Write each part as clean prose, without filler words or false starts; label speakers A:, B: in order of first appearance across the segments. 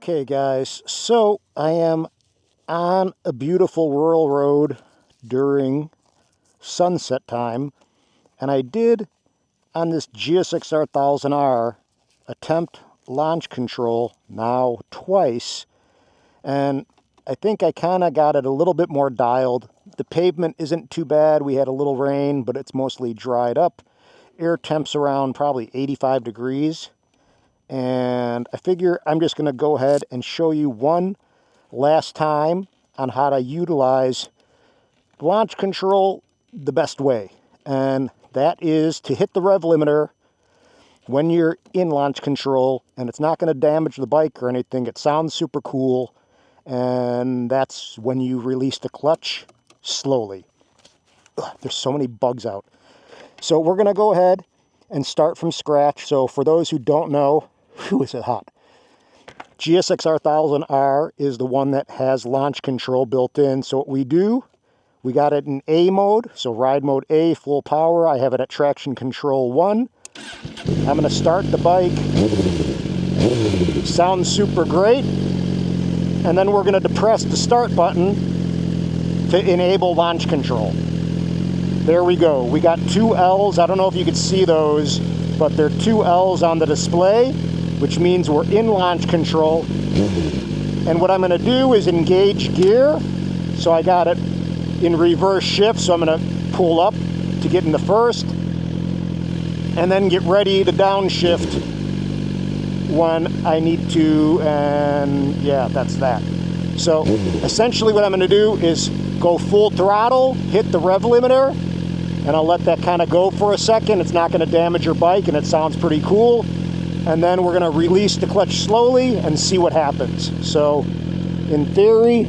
A: Okay guys, so I am on a beautiful rural road during sunset time, and I did on this GSXR1000R attempt launch control now twice, and I think I kind of got it a little bit more dialed. The pavement isn't too bad. We had a little rain, but it's mostly dried up. Air temps around probably 85 degrees. And I figure I'm just going to go ahead and show you one last time on how to utilize launch control the best way. And that is to hit the rev limiter when you're in launch control, and it's not going to damage the bike or anything. It sounds super cool. And that's when you release the clutch slowly. Ugh, there's so many bugs out. So we're going to go ahead and start from scratch. So for those who don't know, whew, is it hot? GSXR1000R is the one that has launch control built in. So what we do, we got it in A mode. So ride mode A, full power. I have it at traction control 1. I'm going to start the bike. Sounds super great. And then we're going to depress the start button to enable launch control. There we go. We got two L's. I don't know if you can see those, but there are two L's on the display, which means we're in launch control. And what I'm going to do is engage gear. So I got it in reverse shift, so I'm going to pull up to get into first, and then get ready to downshift when I need to, and yeah, that's that. So essentially what I'm going to do is go full throttle, hit the rev limiter, and I'll let that kind of go for a second. It's not going to damage your bike, and it sounds pretty cool. And then we're going to release the clutch slowly and see what happens. So in theory,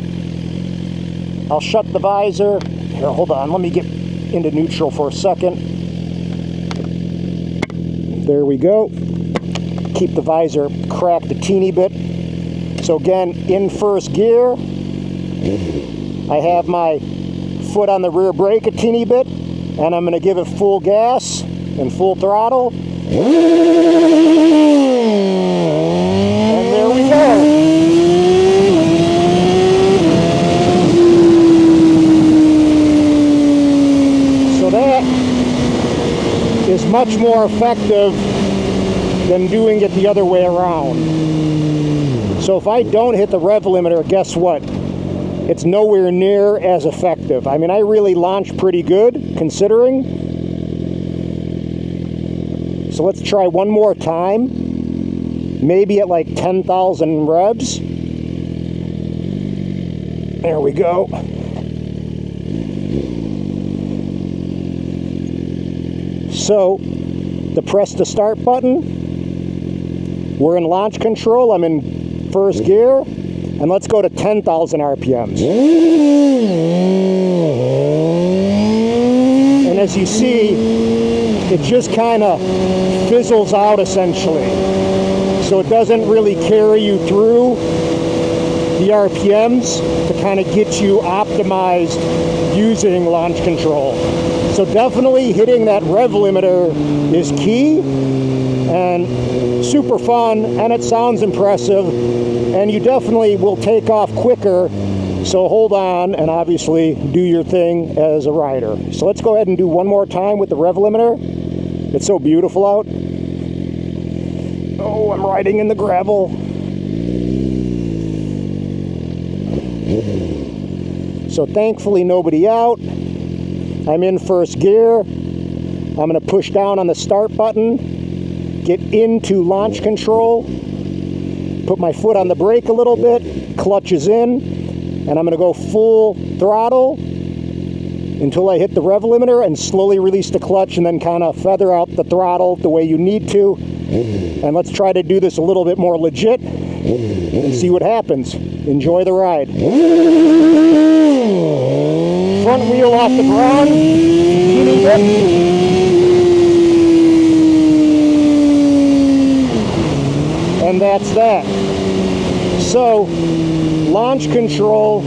A: I'll shut the visor. Here, hold on, let me get into neutral for a second. There we go. Keep the visor cracked a teeny bit. So again, in first gear, I have my foot on the rear brake a teeny bit, and I'm going to give it full gas and full throttle. And there we go. So that is much more effective than doing it the other way around. So if I don't hit the rev limiter, guess what? It's nowhere near as effective. I mean, I really launch pretty good, considering. So let's try one more time. Maybe at like 10,000 revs. There we go. So, depress the start button. We're in launch control. I'm in first gear. And let's go to 10,000 RPMs. And as you see, it just kind of fizzles out essentially. So it doesn't really carry you through the RPMs to kind of get you optimized using launch control. So definitely hitting that rev limiter is key, and super fun, and it sounds impressive, and you definitely will take off quicker. So hold on and obviously do your thing as a rider. So let's go ahead and do one more time with the rev limiter. It's so beautiful out. Oh, I'm riding in the gravel. So thankfully nobody out. I'm in first gear. I'm going to push down on the start button, get into launch control, put my foot on the brake a little bit, clutch is in, and I'm going to go full throttle until I hit the rev limiter and slowly release the clutch, and then kind of feather out the throttle the way you need to. And let's try to do this a little bit more legit and see what happens. Enjoy the ride. Front wheel off the ground. And that's that. So, launch control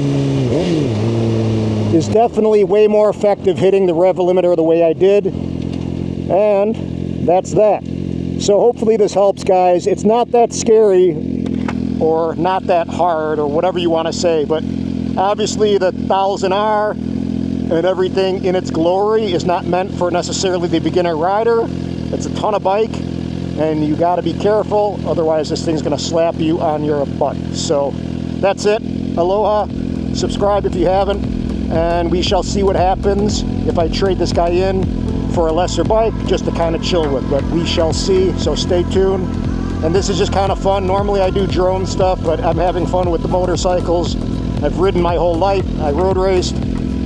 A: is definitely way more effective hitting the rev limiter the way I did. And that's that. So hopefully this helps, guys. It's not that scary. or not that hard, or whatever you want to say. But obviously the 1000R and everything in its glory is not meant for necessarily the beginner rider. It's a ton of bike, and you got to be careful, otherwise this thing's going to slap you on your butt. So that's it. Aloha. Subscribe if you haven't, and we shall see what happens if I trade this guy in for a lesser bike just to kind of chill with, but we shall see. So stay tuned. And this is just kind of fun. Normally I do drone stuff, but I'm having fun with the motorcycles. I've ridden my whole life. I road raced,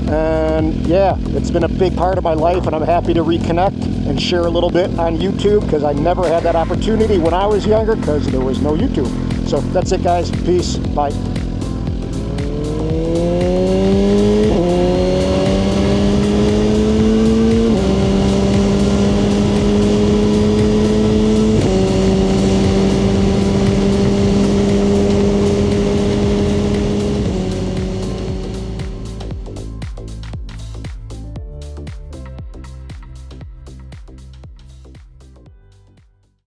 A: and yeah, it's been a big part of my life, and I'm happy to reconnect and share a little bit on YouTube, because I never had that opportunity when I was younger because there was no YouTube. So that's it, guys. Peace. Bye.